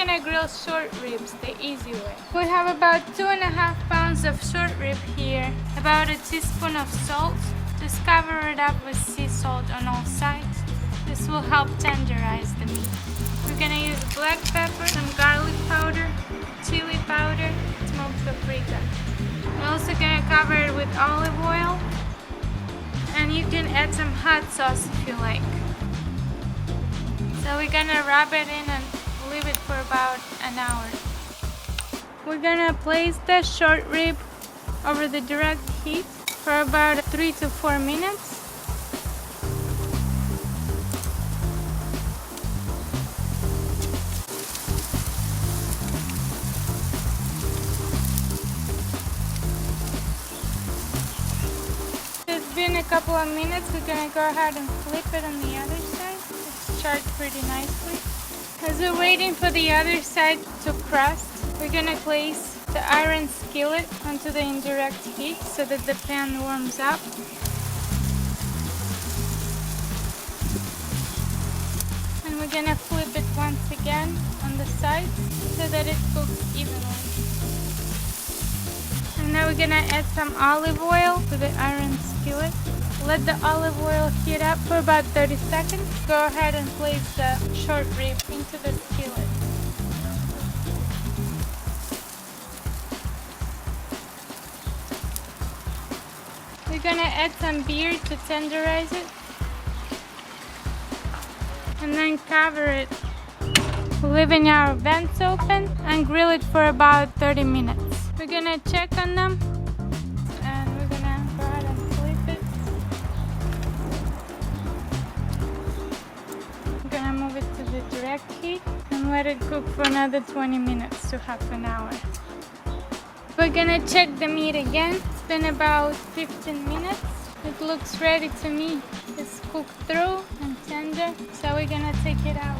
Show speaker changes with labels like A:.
A: gonna grill short ribs the easy way. We have about 2.5 pounds of short rib here, about a teaspoon of salt. Just cover it up with sea salt on all sides. This will help tenderize the meat. We're gonna use black pepper, some garlic powder, chili powder, smoked paprika. We're also gonna cover it with olive oil, and you can add some hot sauce if you like. So we're gonna rub it in and leave it for about an hour. We're gonna place the short rib over the direct heat for about 3 to 4 minutes. It's been a couple of minutes. We're gonna go ahead and flip it on the other side. It's charred pretty nicely. As we're waiting for the other side to crust, we're gonna place the iron skillet onto the indirect heat so that the pan warms up. And we're gonna flip it once again on the side so that it cooks evenly. And now we're gonna add some olive oil to the iron skillet. Let the olive oil heat up for about 30 seconds. Go ahead and place the short rib into the skillet. We're gonna add some beer to tenderize it. And then cover it, leaving our vents open, and grill it for about 30 minutes. We're gonna check on them, and we're gonna go ahead and flip it. We're gonna move it to the direct heat and let it cook for another 20 minutes to half an hour. We're gonna check the meat again. It's been about 15 minutes. It looks ready to me. It's cooked through and tender, so we're gonna take it out.